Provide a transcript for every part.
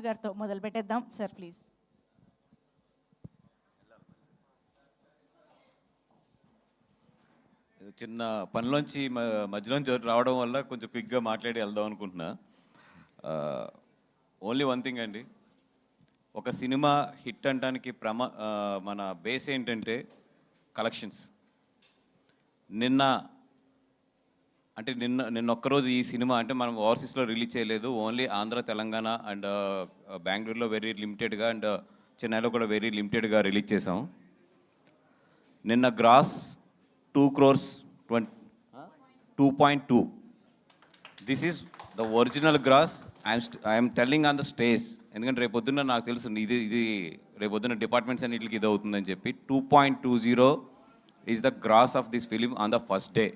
వాసు గారితో మొదలు పెట్టేద్దాం. Sir please. చిన్న పనిలోంచి మధ్యలోంచి రావడం వల్ల కొంచెం క్విక్గా మాట్లాడి వెళ్దాం అనుకుంటున్నా. ఓన్లీ వన్ థింగ్ అండి, ఒక సినిమా హిట్ అనడానికి మన బేస్ ఏంటంటే కలెక్షన్స్. నిన్న ఒక్కరోజు ఈ సినిమా అంటే మనం ఓవర్సీస్లో రిలీజ్ చేయలేదు, ఓన్లీ ఆంధ్ర, తెలంగాణ అండ్ బెంగళూరులో వెరీ లిమిటెడ్గా అండ్ చెన్నైలో కూడా వెరీ లిమిటెడ్గా రిలీజ్ చేసాం. నిన్న gross 2,2.2. This is the original gross. I'm telling on the stage, ఎందుకంటే రేపొద్దున నాకు తెలుసు ఇది రేపొద్దున డిపార్ట్మెంట్స్ అన్నిటికి ఇది అవుతుందని చెప్పి 2.20 is the gross of this film on the first day.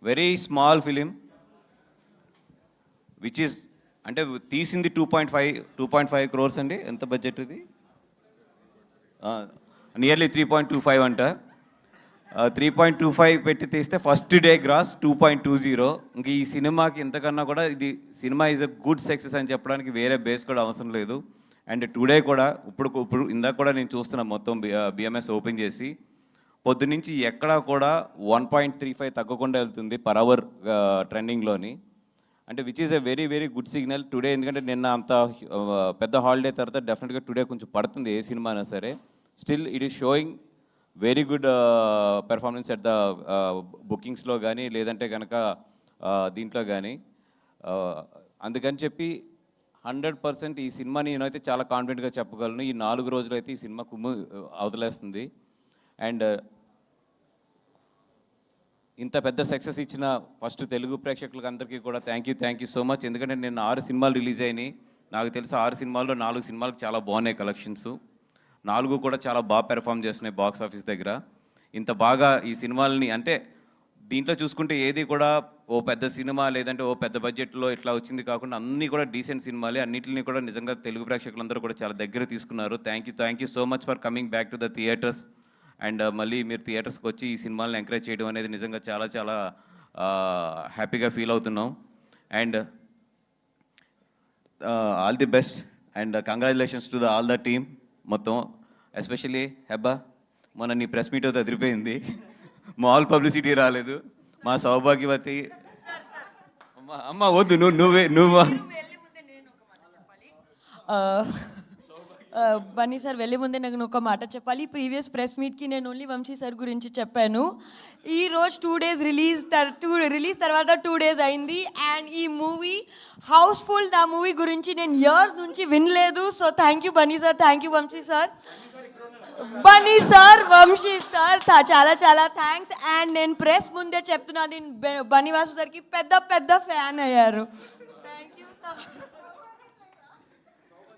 Very small film which is అంటే తీసింది 2.5 crores అండి. ఎంత బడ్జెట్ ఇది? నియర్లీ 3.25 అంట. 3.25 పెట్టి తీస్తే ఫస్ట్ డే గ్రాస్ 2.20. ఇంక ఈ సినిమాకి ఇంతకన్నా కూడా ఇది cinema is a good success అని చెప్పడానికి వేరే బేస్ కూడా అవసరం లేదు. అండ్ టుడే కూడా ఇప్పుడు ఇందాక కూడా నేను చూస్తున్నా మొత్తం బిఎంఎస్ ఓపెన్ చేసి పొద్దునుంచి ఎక్కడా కూడా 1.35 తగ్గకుండా వెళ్తుంది పర్ అవర్ ట్రెండింగ్లోని. అంటే which is a very very good signal today. ఎందుకంటే నిన్న అంత పెద్ద హాలిడే తర్వాత డెఫినెట్గా టుడే కొంచెం పడుతుంది ఏ సినిమా అయినా సరే. Still it is showing very good performance at the బుకింగ్స్లో కానీ లేదంటే కనుక దీంట్లో కానీ. అందుకని చెప్పి 100% ఈ సినిమాని నేనైతే చాలా కాన్ఫిడెంట్గా చెప్పగలను. ఈ 4 రోజులు అయితే ఈ సినిమా అవతలేస్తుంది. అండ్ ఇంత పెద్ద సక్సెస్ ఇచ్చిన ఫస్ట్ తెలుగు ప్రేక్షకులకు అందరికీ కూడా థ్యాంక్ యూ సో మచ్. ఎందుకంటే నేను 6 సినిమాలు రిలీజ్ అయినాయి. నాకు తెలిసి 6 సినిమాల్లో 4 సినిమాలకు చాలా బాగున్నాయి కలెక్షన్స్. 4 కూడా చాలా బాగా పెర్ఫామ్ చేస్తున్నాయి బాక్స్ ఆఫీస్ దగ్గర. ఇంత బాగా ఈ సినిమాలని అంటే దీంట్లో చూసుకుంటే ఏది కూడా ఓ పెద్ద సినిమా లేదంటే ఓ పెద్ద బడ్జెట్లో ఇట్లా వచ్చింది కాకుండా అన్నీ కూడా డీసెంట్ సినిమాలే. అన్నింటినీ కూడా నిజంగా తెలుగు ప్రేక్షకులందరూ కూడా చాలా దగ్గర తీసుకున్నారు. Thank you so much for coming back to the theatres. And మళ్ళీ మీరు థియేటర్స్కి వచ్చి ఈ సినిమాలను ఎంకరేజ్ చేయడం అనేది నిజంగా చాలా చాలా హ్యాపీగా ఫీల్ అవుతున్నాం. And all the best and congratulations to all the team మొత్తం. ఎస్పెషల్లీ హెబ్బా, మొన్న నీ ప్రెస్ మీట్ అయితే అదిరిపోయింది. మాల్ పబ్లిసిటీ రాలేదు. మా సౌభాగ్యవతి అమ్మ వద్దు నువ్వు బన్నీ సార్ వెళ్ళే ముందే నాకు ఒక మాట చెప్పాలి. ప్రీవియస్ ప్రెస్ మీట్కి నేను ఓన్లీ వంశీ సార్ గురించి చెప్పాను. ఈరోజు 2 days రిలీజ్ తర్వాత 2 days అయింది. అండ్ ఈ మూవీ హౌస్ఫుల్. ఆ మూవీ గురించి నేను ఇయర్ నుంచి వినలేదు. So thank you Bunny sir, thank you Vamshi sir. Bunny sir, Vamshi sir, చాలా చాలా థ్యాంక్స్. అండ్ నేను ప్రెస్ ముందే చెప్తున్నాను, నేను బన్నీ వాసు సార్కి పెద్ద ఫ్యాన్ అయ్యారు. Thank you sir.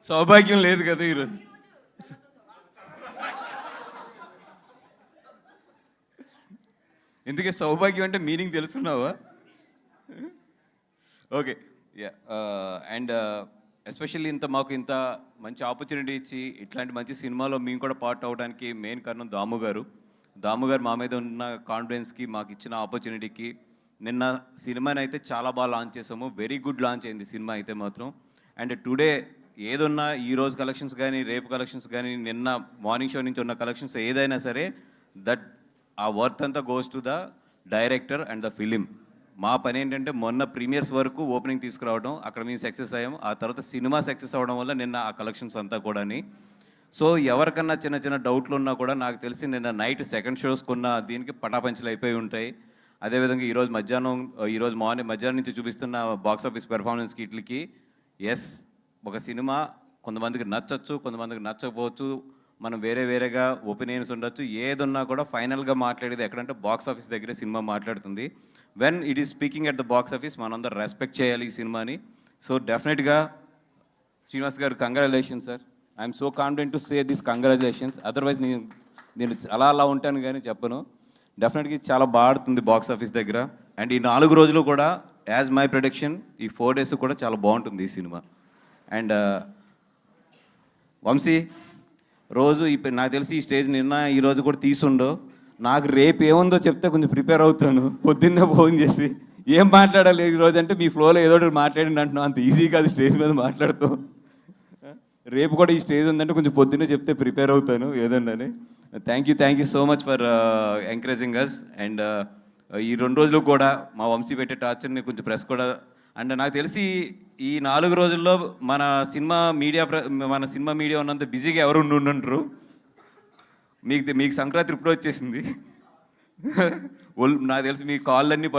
సౌభాగ్యం లేదు కదా ఈరోజు. ఎందుకే సౌభాగ్యం అంటే మీనింగ్ తెలుసుకున్నావా? Okay yeah. అండ్ ఎస్పెషల్లీ మాకు ఇంత మంచి ఆపర్చునిటీ ఇచ్చి ఇట్లాంటి మంచి సినిమాలో మేము కూడా పార్ట్ అవ్వడానికి మెయిన్ కారణం దాము గారు మా మీద ఉన్న కాన్ఫిడెన్స్కి, మాకు ఇచ్చిన ఆపర్చునిటీకి. నిన్న సినిమాని అయితే చాలా బాగా లాంచ్ చేసాము. వెరీ గుడ్ లాంచ్ అయింది సినిమా అయితే మాత్రం. అండ్ టుడే ఏదున్నా ఈరోజు కలెక్షన్స్ కానీ రేపు కలెక్షన్స్ కానీ నిన్న మార్నింగ్ షో నుంచి ఉన్న కలెక్షన్స్ ఏదైనా సరే దట్ ఆ వర్త్ అంతా goes to the director and the film. మా పని ఏంటంటే మొన్న ప్రీమియర్స్ వరకు ఓపెనింగ్ తీసుకురావడం, అక్కడ మేము సక్సెస్ అయ్యాం. ఆ తర్వాత సినిమా సక్సెస్ అవ్వడం వల్ల నిన్న ఆ కలెక్షన్స్ అంతా కూడాని. సో ఎవరికన్నా చిన్న డౌట్లు ఉన్నా కూడా నాకు తెలిసి నిన్న నైట్ సెకండ్ షోస్ కొన్న దీనికి పటాపంచలు అయిపోయి ఉంటాయి. అదేవిధంగా ఈరోజు మధ్యాహ్నం నుంచి చూపిస్తున్న బాక్స్ ఆఫీస్ పెర్ఫార్మెన్స్కి వీటికి ఎస్, ఒక సినిమా కొంతమందికి నచ్చచ్చు, కొంతమందికి నచ్చకపోవచ్చు. మనం వేరేగా ఒపీనియన్స్ ఉండొచ్చు. ఏదున్నా కూడా ఫైనల్గా మాట్లాడేది ఎక్కడంటే బాక్స్ ఆఫీస్ దగ్గరే సినిమా మాట్లాడుతుంది. When it is speaking at the box office మనందరూ రెస్పెక్ట్ చేయాలి ఈ సినిమాని. సో డెఫినెట్గా శ్రీనివాస్ గారు congratulations sir. I'm so confident to say this congratulations. Otherwise నేను అలా ఉంటాను కానీ చెప్పను. డెఫినెట్గా చాలా బాగుంటుంది బాక్స్ ఆఫీస్ దగ్గర. అండ్ ఈ 4 రోజులు కూడా యాజ్ మై ప్రొడిక్షన్ ఈ 4 days కూడా చాలా బాగుంటుంది ఈ సినిమా. అండ్ వంశీ రోజు నాకు తెలిసి ఈ స్టేజ్ నిన్న ఈరోజు కూడా తీసుండో. నాకు రేపు ఏముందో చెప్తే కొంచెం ప్రిపేర్ అవుతాను. పొద్దున్నే ఫోన్ చేసి ఏం మాట్లాడాలి ఈరోజు అంటే మీ ఫ్లోలో ఏదో ఒకటి మాట్లాడండి అంటున్నావు. అంత ఈజీ కాదు స్టేజ్ మీద మాట్లాడుతూ. రేపు కూడా ఈ స్టేజ్ ఉందంటే కొంచెం పొద్దున్నే చెప్తే ప్రిపేర్ అవుతాను ఏదన్నాని. Thank you so much for encouraging us. And ఈ 2 రోజులు కూడా మా వంశీ పెట్టే టార్చర్ని కొంచెం ప్రెస్ కూడా, అండ్ నాకు తెలిసి ఈ 4 రోజుల్లో మన సినిమా మీడియా ఉన్నంత బిజీగా ఎవరు ఉండరు. మీకు సంక్రాంతి ఇప్పుడు వచ్చేసింది. నాకు తెలిసి మీ కాళ్ళన్నీ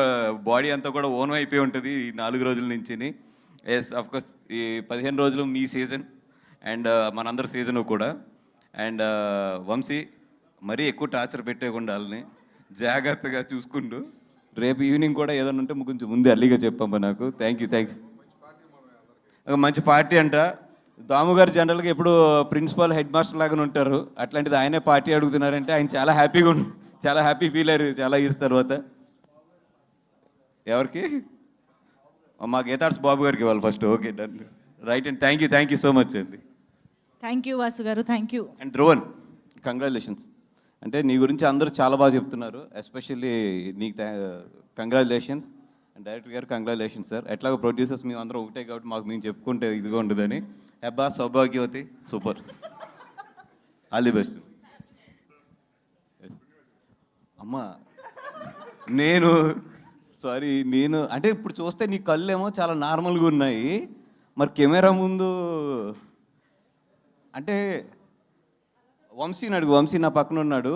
బాడీ అంతా కూడా ఓన్ అయిపోయి ఉంటుంది ఈ 4 రోజుల నుంచి. ఎస్ కోర్స్ ఈ 15 రోజులు మీ సీజన్ అండ్ మనందరి సీజన్ కూడా. అండ్ వంశీ మరీ ఎక్కువ టార్చర్ పెట్టేకుండా వాళ్ళని జాగ్రత్తగా చూసుకుంటూ రేపు ఈవినింగ్ కూడా ఏదైనా ఉంటే కొంచెం ముందే అర్లీగా చెప్పమ్మా నాకు. Thank you. మంచి పార్టీ అంట. దాము గారు జనరల్గా ఎప్పుడు ప్రిన్సిపాల్ హెడ్ మాస్టర్ లాగానే ఉంటారు, అట్లాంటిది ఆయనే పార్టీ అడుగుతున్నారంటే ఆయన చాలా హ్యాపీ ఫీల్ అయ్యారు చాలా ఇయర్స్ తర్వాత. ఎవరికి? మా గీతార్స్ బాబు గారికి ఇవ్వాలి first. Okay done, right. And thank you so much అండి. Thank you Vasu garu, thank you. And Dhruvan, congratulations. అంటే నీ గురించి అందరూ చాలా బాగా చెప్తున్నారు, ఎస్పెషల్లీ నీకు కంగ్రాచులేషన్స్. అండ్ డైరెక్టర్ గారు కంగ్రాచులేషన్స్ సార్. ఎట్లాగో ప్రొడ్యూసర్స్ మేము అందరం ఒకటే కాబట్టి మేము చెప్పుకుంటే ఇదిగా ఉండదని. హెబ్బా సౌభాగ్యవతి, సూపర్, ఆల్ ది బెస్ట్. అమ్మా నేను అంటే ఇప్పుడు చూస్తే నీ కళ్ళు ఏమో చాలా నార్మల్గా ఉన్నాయి, మరి కెమెరా ముందు అంటే వంశీని అడుగు. వంశీ నా పక్కన ఉన్నాడు.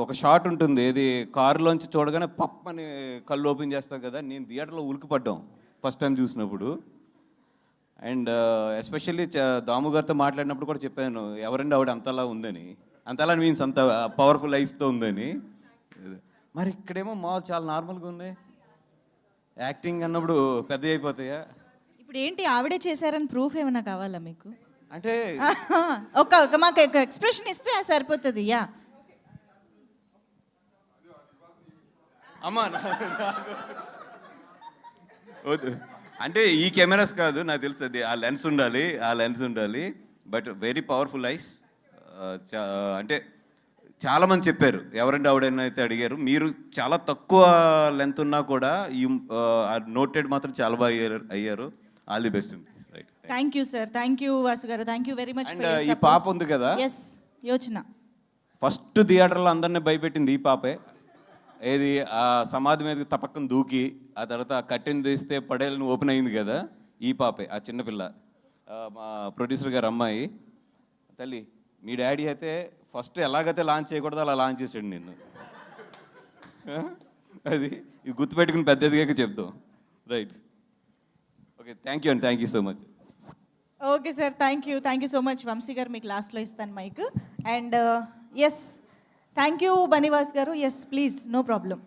ఒక షాట్ ఉంటుంది, ఏది కారులోంచి చూడగానే పప్ అని కళ్ళు ఓపెన్ చేస్తావు కదా, నేను థియేటర్లో ఉలికిపడ్డాం ఫస్ట్ టైం చూసినప్పుడు. అండ్ ఎస్పెషల్లీ దాము గారితో మాట్లాడినప్పుడు కూడా చెప్పాను, ఎవరండి ఆవిడ అంతలా ఉందని. అంతలా మీన్స్ అంత పవర్ఫుల్ ఐస్తో ఉందని. మరి ఇక్కడేమో చాలా నార్మల్గా ఉంది. యాక్టింగ్ అన్నప్పుడు పెద్ద అయిపోతాయా? ఇప్పుడు ఏంటి ఆవిడే చేశారని ప్రూఫ్ ఏమైనా కావాలా మీకు? అంటే మాకు ఎక్స్ప్రెషన్ ఇస్తే సరిపోతుంది. యా అమ్మా అంటే ఈ కెమెరాస్ కాదు నాకు తెలుసు, అది ఆ లెన్స్ ఉండాలి. But very powerful ice. అంటే చాలామంది చెప్పారు, ఎవరంటే ఆవిడైనా అయితే అడిగారు. మీరు చాలా తక్కువ లెంత్ ఉన్నా కూడా ఈ నోటెడ్ మాత్రం చాలా బాగా అయ్యారు. All the best. Right. Thank you sir, thank you Vasu garu, thank you very much. And ఈ పాప ఉంది కదా, ఎస్ యోచన, ఫస్ట్ థియేటర్లో అందరినీ భయపెట్టింది ఈ పాపే. ఏది ఆ సమాధి మీద తపక్కన దూకి ఆ తర్వాత కట్టెని తీస్తే పడేళ్ళని ఓపెన్ అయింది కదా, ఈ పాపే, ఆ చిన్నపిల్ల. మా ప్రొడ్యూసర్ గారు అమ్మాయి. తల్లి మీ డాడీ అయితే ఫస్ట్ ఎలాగైతే లాంచ్ చేయకూడదు అలా లాంచ్ చేసాడు నిన్ను. అది ఇది గుర్తుపెట్టుకుని పెద్ద ఎదిగాక చెప్తాం. Right. Okay, thank you so much. Okay sir, thank you so much. Vamsi garu మీకు లాస్ట్లో ఇస్తాను mike. And yes, thank you Bunny Vas garu. Yes please, no problem.